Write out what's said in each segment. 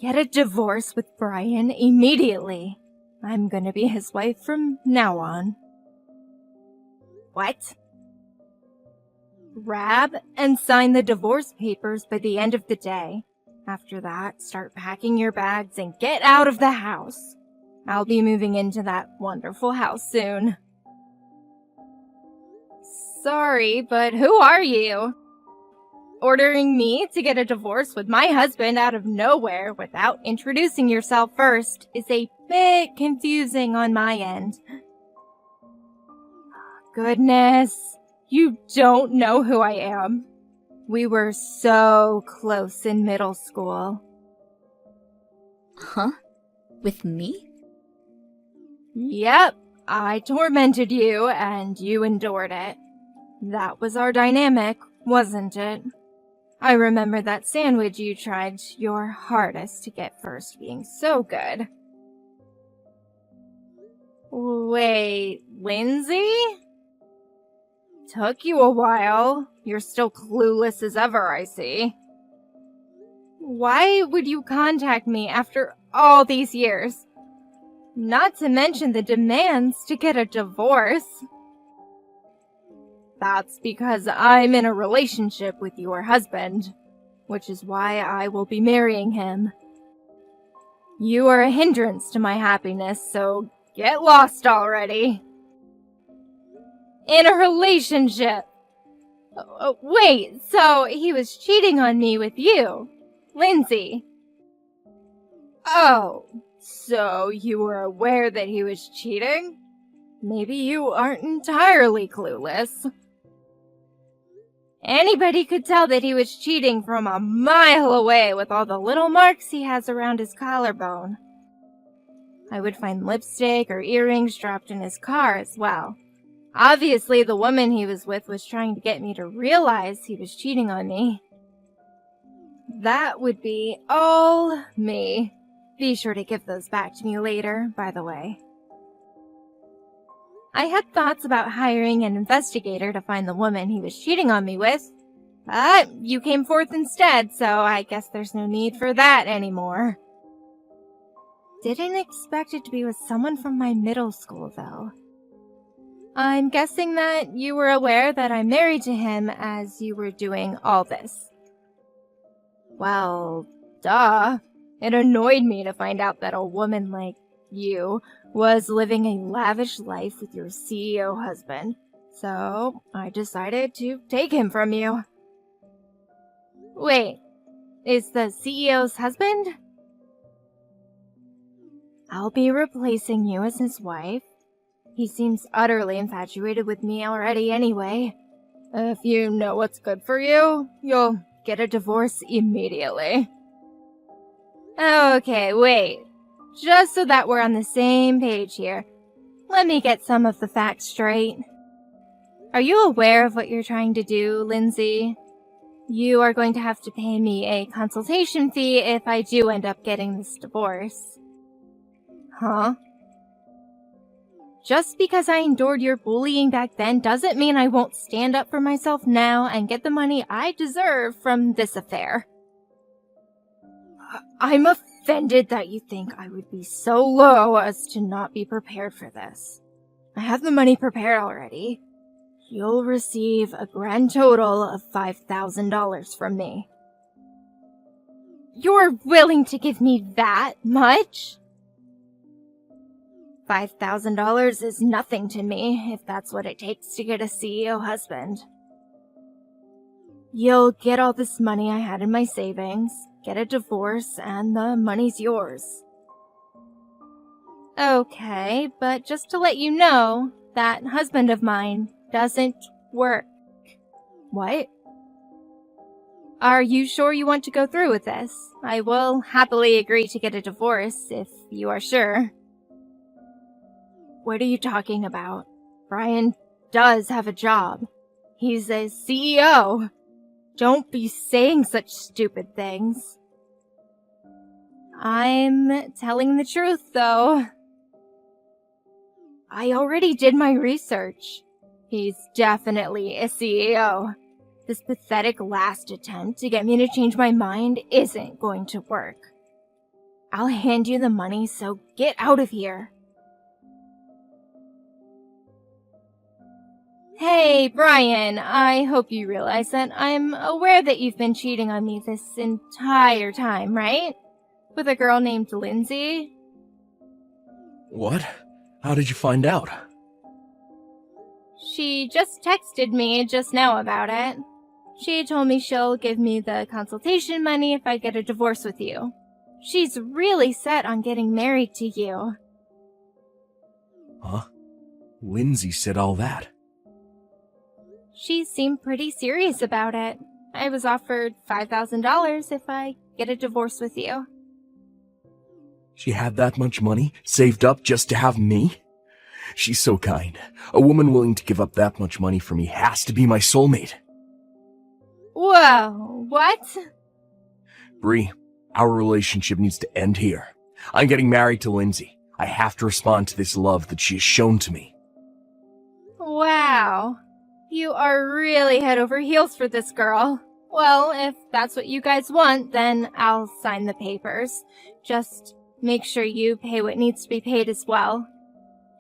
Get a divorce with Brian immediately. I'm gonna be his wife from now on. What? Grab and sign the divorce papers by the end of the day. After that, start packing your bags and get out of the house. I'll be moving into that wonderful house soon. Sorry, but who are you? Ordering me to get a divorce with my husband out of nowhere without introducing yourself first is a bit confusing on my end. Goodness, you don't know who I am. We were so close in middle school. Huh? With me? Yep, I tormented you and you endured it. That was our dynamic, wasn't it? I remember that sandwich you tried your hardest to get first being so good. Wait, Lindsay? Took you a while. You're still clueless as ever, I see. Why would you contact me after all these years? Not to mention the demands to get a divorce. That's because I'm in a relationship with your husband, which is why I will be marrying him. You are a hindrance to my happiness, so get lost already. In a relationship. Wait, so he was cheating on me with you, Lindsay? Oh, so you were aware that he was cheating? Maybe you aren't entirely clueless. Anybody could tell that he was cheating from a mile away with all the little marks he has around his collarbone. I would find lipstick or earrings dropped in his car as well. Obviously, the woman he was with was trying to get me to realize he was cheating on me. That would be all me. Be sure to give those back to me later, by the way. I had thoughts about hiring an investigator to find the woman he was cheating on me with, but you came forth instead, so I guess there's no need for that anymore. Didn't expect it to be with someone from my middle school, though. I'm guessing that you were aware that I'm married to him as you were doing all this. Well, duh. It annoyed me to find out that a woman like you was living a lavish life with your CEO husband, so I decided to take him from you. Wait, is the CEO's husband? I'll be replacing you as his wife. He seems utterly infatuated with me already anyway. If you know what's good for you, you'll get a divorce immediately. Okay, wait. Just so that we're on the same page here, let me get some of the facts straight. Are you aware of what you're trying to do, Lindsay? You are going to have to pay me a consultation fee if I do end up getting this divorce. Huh? Just because I endured your bullying back then doesn't mean I won't stand up for myself now and get the money I deserve from this affair. I'm offended that you think I would be so low as to not be prepared for this. I have the money prepared already. You'll receive a grand total of $5,000 from me. You're willing to give me that much? $5,000 is nothing to me if that's what it takes to get a CEO husband. You'll get all this money I had in my savings, get a divorce, and the money's yours. Okay, but just to let you know, that husband of mine doesn't work. What? Are you sure you want to go through with this? I will happily agree to get a divorce if you are sure. What are you talking about? Brian does have a job. He's a CEO. Don't be saying such stupid things. I'm telling the truth, though. I already did my research. He's definitely a CEO. This pathetic last attempt to get me to change my mind isn't going to work. I'll hand you the money, so get out of here. Hey, Brian, I hope you realize that I'm aware that you've been cheating on me this entire time, right? With a girl named Lindsay? What? How did you find out? She just texted me just now about it. She told me she'll give me the consultation money if I get a divorce with you. She's really set on getting married to you. Huh? Lindsay said all that. She seemed pretty serious about it. I was offered $5,000 if I get a divorce with you. She had that much money saved up just to have me? She's so kind. A woman willing to give up that much money for me has to be my soulmate. Whoa, what? Bree, our relationship needs to end here. I'm getting married to Lindsay. I have to respond to this love that she has shown to me. Wow. You are really head over heels for this girl. Well, if that's what you guys want, then I'll sign the papers. Just make sure you pay what needs to be paid as well.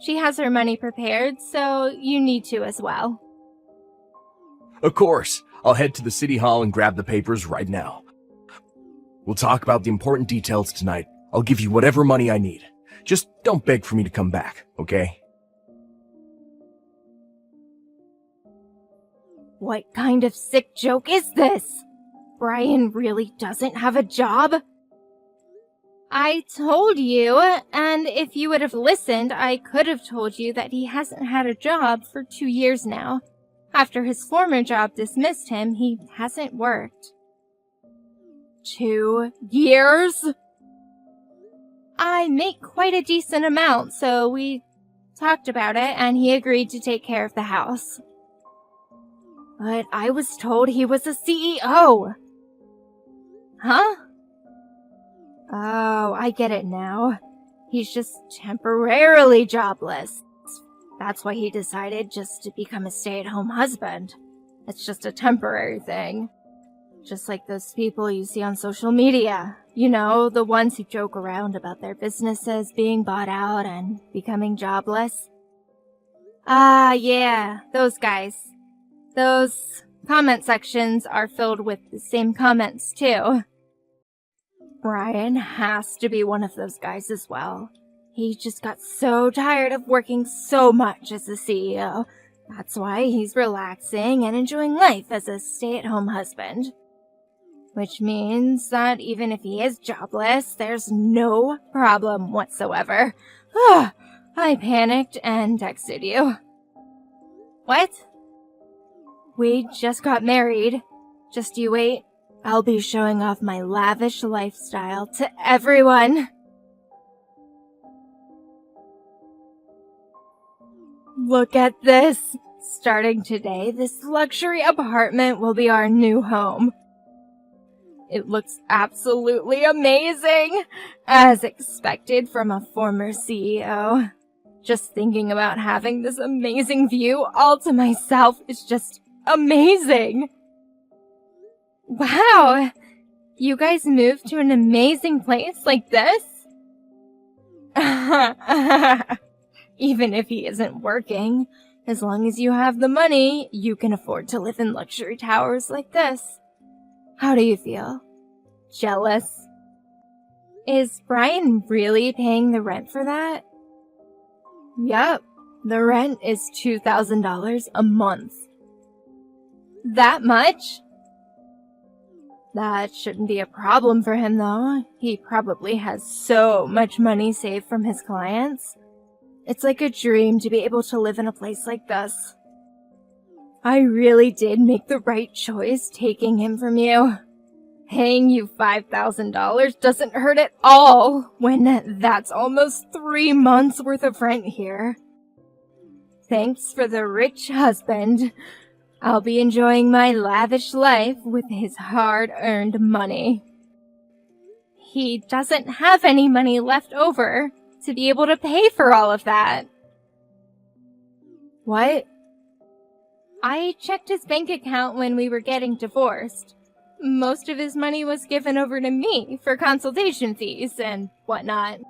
She has her money prepared, so you need to as well. Of course. I'll head to the city hall and grab the papers right now. We'll talk about the important details tonight. I'll give you whatever money I need. Just don't beg for me to come back, okay? What kind of sick joke is this? Brian really doesn't have a job? I told you, and if you would have listened, I could have told you that he hasn't had a job for 2 years now. After his former job dismissed him, he hasn't worked. 2 years? I make quite a decent amount, so we talked about it, and he agreed to take care of the house. But I was told he was a CEO. Huh? Oh, I get it now. He's just temporarily jobless. That's why he decided just to become a stay-at-home husband. It's just a temporary thing. Just like those people you see on social media. You know, the ones who joke around about their businesses being bought out and becoming jobless. Ah, yeah, those guys. Those comment sections are filled with the same comments, too. Brian has to be one of those guys as well. He just got so tired of working so much as a CEO. That's why he's relaxing and enjoying life as a stay-at-home husband. Which means that even if he is jobless, there's no problem whatsoever. I panicked and texted you. What? We just got married. Just you wait. I'll be showing off my lavish lifestyle to everyone. Look at this. Starting today, this luxury apartment will be our new home. It looks absolutely amazing, as expected from a former CEO. Just thinking about having this amazing view all to myself is just amazing. Wow, you guys moved to an amazing place like this? Even if he isn't working, as long as you have the money, you can afford to live in luxury towers like this. How do you feel? Jealous? Is Brian really paying the rent for that? Yup, the rent is $2,000 a month. That much? That shouldn't be a problem for him, though. He probably has so much money saved from his clients. It's like a dream to be able to live in a place like this. I really did make the right choice taking him from you. Paying you $5,000 doesn't hurt at all when that's almost 3 months worth of rent here. Thanks for the rich husband. I'll be enjoying my lavish life with his hard-earned money. He doesn't have any money left over to be able to pay for all of that. What? I checked his bank account when we were getting divorced. most of his money was given over to me for consultation fees and whatnot.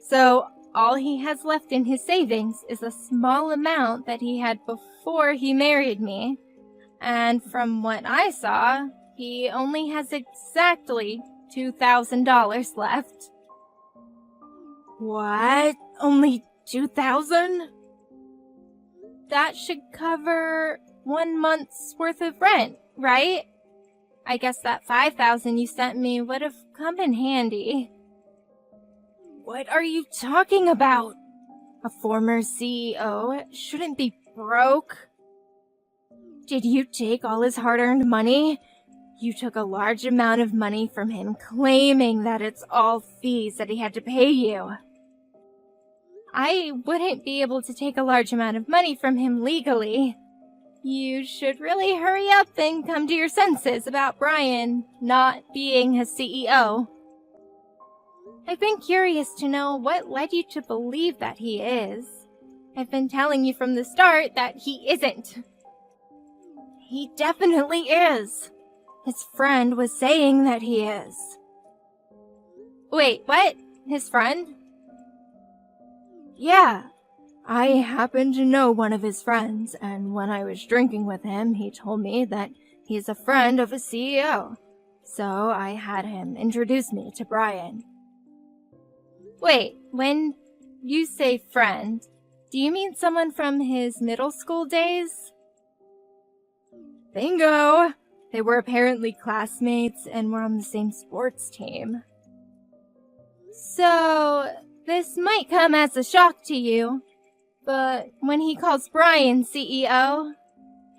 So all he has left in his savings is a small amount that he had before he married me. And from what I saw, he only has exactly $2,000 left. What? Only 2,000? That should cover 1 month's worth of rent, right? I guess that 5,000 you sent me would have come in handy. What are you talking about? A former CEO shouldn't be broke. Did you take all his hard-earned money? You took a large amount of money from him, claiming that it's all fees that he had to pay you. I wouldn't be able to take a large amount of money from him legally. You should really hurry up and come to your senses about Brian not being his CEO. I've been curious to know what led you to believe that he is. I've been telling you from the start that he isn't. He definitely is. His friend was saying that he is. Wait, what? His friend? Yeah. I happen to know one of his friends, and when I was drinking with him, he told me that he's a friend of a CEO. So I had him introduce me to Brian. Wait, when you say friend, do you mean someone from his middle school days? Bingo! They were apparently classmates and were on the same sports team. So, this might come as a shock to you, but when he calls Brian CEO,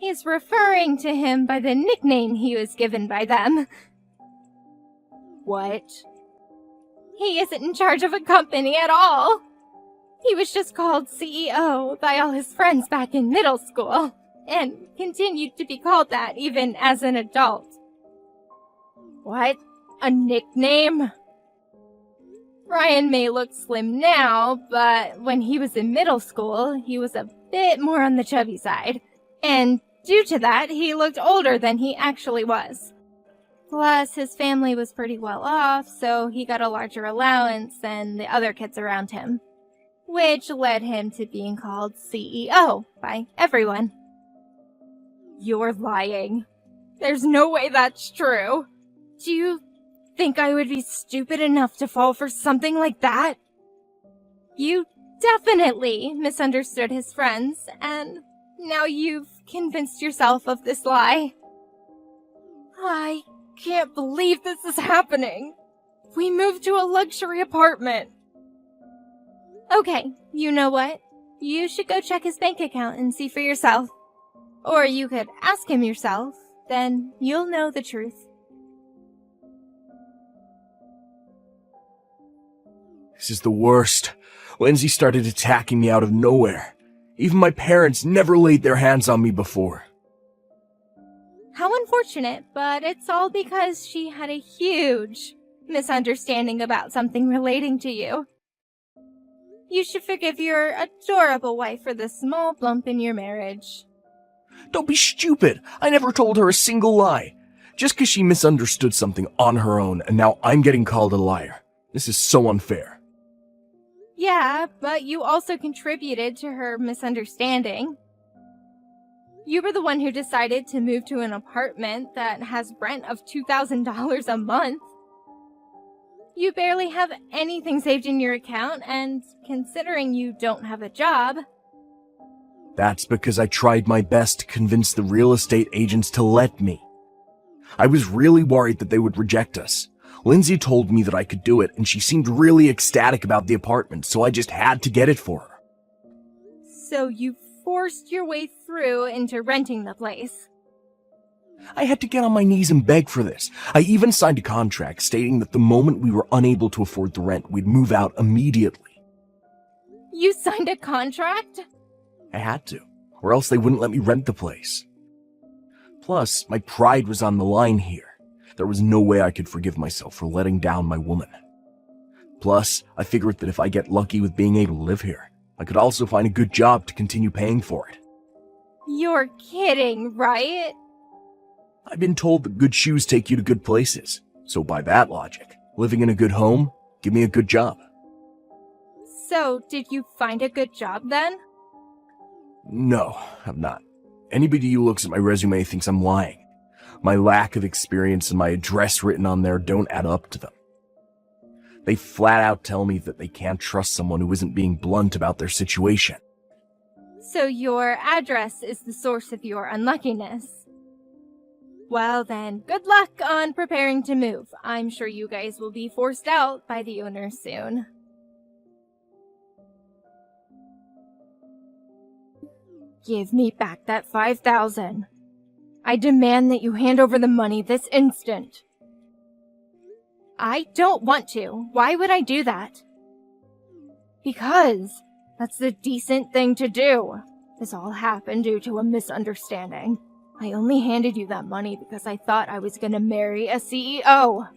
he's referring to him by the nickname he was given by them. What? He isn't in charge of a company at all. He was just called CEO by all his friends back in middle school, and continued to be called that even as an adult. What? A nickname? Brian may look slim now, but when he was in middle school, he was a bit more on the chubby side, and due to that, he looked older than he actually was. Plus, his family was pretty well off, so he got a larger allowance than the other kids around him, which led him to being called CEO by everyone. You're lying. There's no way that's true. Do you think I would be stupid enough to fall for something like that? You definitely misunderstood his friends, and now you've convinced yourself of this lie. I can't believe this is happening. We moved to a luxury apartment. Okay, you know what? You should go check his bank account and see for yourself. Or you could ask him yourself, then you'll know the truth. This is the worst. Lindsay started attacking me out of nowhere. Even my parents never laid their hands on me before. How unfortunate, but it's all because she had a huge misunderstanding about something relating to you. You should forgive your adorable wife for the small bump in your marriage. Don't be stupid. I never told her a single lie. Just 'cause she misunderstood something on her own, and now I'm getting called a liar. This is so unfair. Yeah, but you also contributed to her misunderstanding. You were the one who decided to move to an apartment that has rent of $2,000 a month. You barely have anything saved in your account, and considering you don't have a job... That's because I tried my best to convince the real estate agents to let me. I was really worried that they would reject us. Lindsay told me that I could do it, and she seemed really ecstatic about the apartment, so I just had to get it for her. So you forced your way through into renting the place. I had to get on my knees and beg for this. I even signed a contract stating that the moment we were unable to afford the rent, we'd move out immediately. You signed a contract? I had to, or else they wouldn't let me rent the place. Plus, my pride was on the line here. There was no way I could forgive myself for letting down my woman. Plus, I figured that if I get lucky with being able to live here, I could also find a good job to continue paying for it. You're kidding, right? I've been told that good shoes take you to good places. So by that logic, living in a good home, give me a good job. So, did you find a good job then? No, I'm not. Anybody who looks at my resume thinks I'm lying. My lack of experience and my address written on there don't add up to them. They flat out tell me that they can't trust someone who isn't being blunt about their situation. So your address is the source of your unluckiness. Well then, good luck on preparing to move. I'm sure you guys will be forced out by the owner soon. Give me back that 5,000. I demand that you hand over the money this instant. I don't want to. Why would I do that? Because that's the decent thing to do. This all happened due to a misunderstanding. I only handed you that money because I thought I was gonna marry a CEO.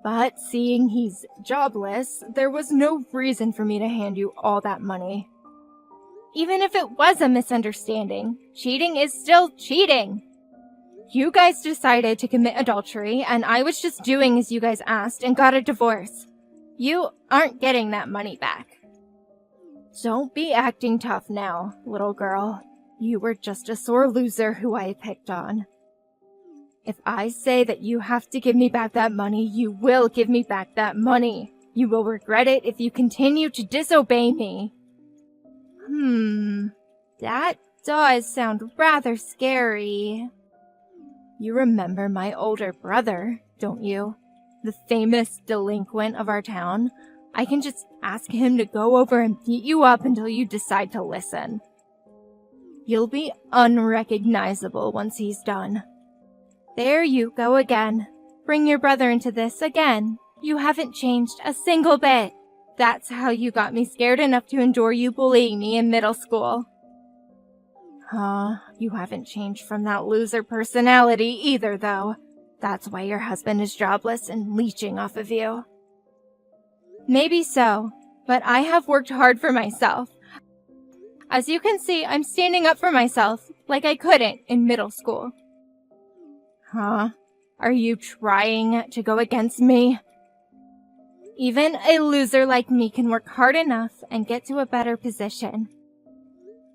But seeing he's jobless, there was no reason for me to hand you all that money. Even if it was a misunderstanding, cheating is still cheating. You guys decided to commit adultery, and I was just doing as you guys asked and got a divorce. You aren't getting that money back. Don't be acting tough now, little girl. You were just a sore loser who I picked on. If I say that you have to give me back that money, you will give me back that money. You will regret it if you continue to disobey me. That does sound rather scary. You remember my older brother, don't you? The famous delinquent of our town. I can just ask him to go over and beat you up until you decide to listen. You'll be unrecognizable once he's done. There you go again. Bring your brother into this again. You haven't changed a single bit. That's how you got me scared enough to endure you bullying me in middle school. You haven't changed from that loser personality either, though. That's why your husband is jobless and leeching off of you. Maybe so, but I have worked hard for myself. As you can see, I'm standing up for myself like I couldn't in middle school. Are you trying to go against me? Even a loser like me can work hard enough and get to a better position.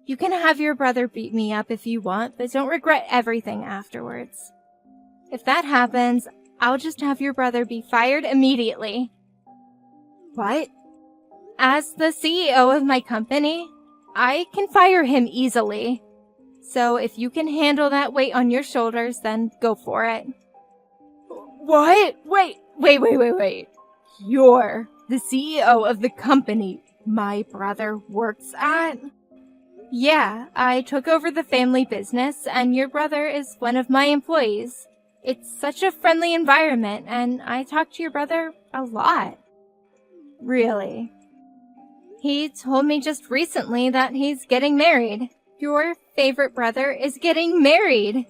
You can have your brother beat me up if you want, but don't regret everything afterwards. If that happens, I'll just have your brother be fired immediately. What? As the CEO of my company, I can fire him easily. So if you can handle that weight on your shoulders, then go for it. What? Wait. You're the CEO of the company my brother works at? Yeah, I took over the family business, and your brother is one of my employees. It's such a friendly environment, and I talk to your brother a lot. Really? He told me just recently that he's getting married. Your favorite brother is getting married.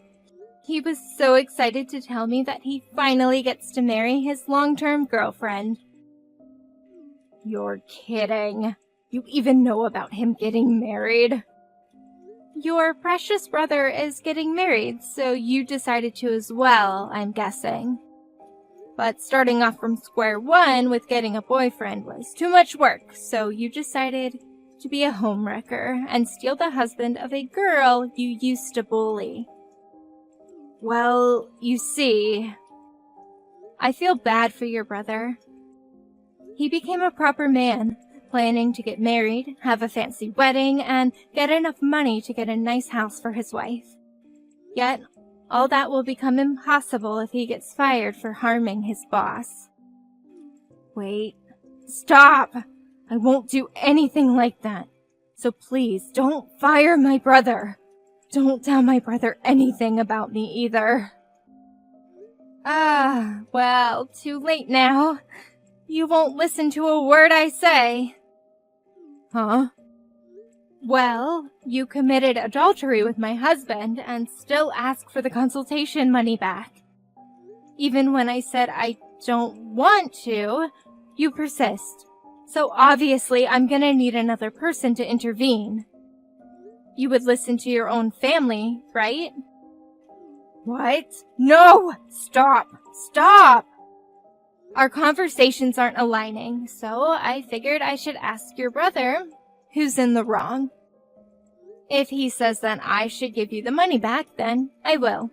He was so excited to tell me that he finally gets to marry his long-term girlfriend. You're kidding. You even know about him getting married? Your precious brother is getting married, so you decided to as well, I'm guessing. But starting off from square one with getting a boyfriend was too much work, so you decided to be a homewrecker and steal the husband of a girl you used to bully. Well, you see, I feel bad for your brother. He became a proper man, planning to get married, have a fancy wedding, and get enough money to get a nice house for his wife. Yet, all that will become impossible if he gets fired for harming his boss. Wait, stop! I won't do anything like that. So please, don't fire my brother. Don't tell my brother anything about me either. Well, too late now. You won't listen to a word I say. Huh? Well, you committed adultery with my husband and still ask for the consultation money back. Even when I said I don't want to, you persist. So obviously I'm gonna need another person to intervene. You would listen to your own family, right? What? No! Stop! Stop! Our conversations aren't aligning, so I figured I should ask your brother who's in the wrong. If he says that I should give you the money back, then I will.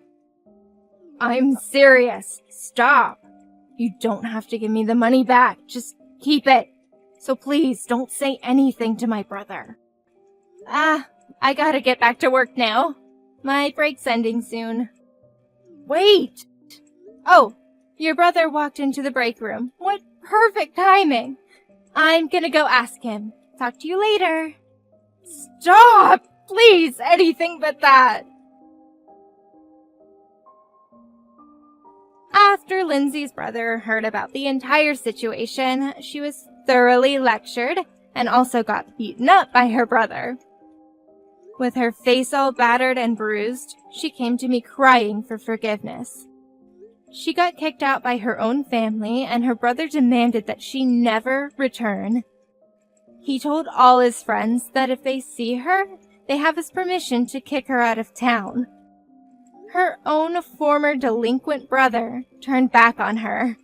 I'm serious. Stop. You don't have to give me the money back. Just keep it. So please don't say anything to my brother. I gotta get back to work now. My break's ending soon. Wait! Oh, your brother walked into the break room. What perfect timing! I'm gonna go ask him. Talk to you later. Stop! Please, anything but that. After Lindsay's brother heard about the entire situation, she was thoroughly lectured and also got beaten up by her brother. With her face all battered and bruised, she came to me crying for forgiveness. She got kicked out by her own family, and her brother demanded that she never return. He told all his friends that if they see her, they have his permission to kick her out of town. Her own former delinquent brother turned back on her.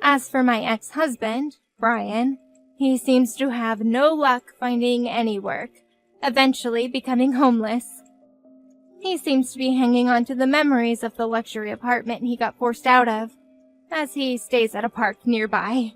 As for my ex-husband, Brian, he seems to have no luck finding any work, eventually becoming homeless. He seems to be hanging on to the memories of the luxury apartment he got forced out of, as he stays at a park nearby.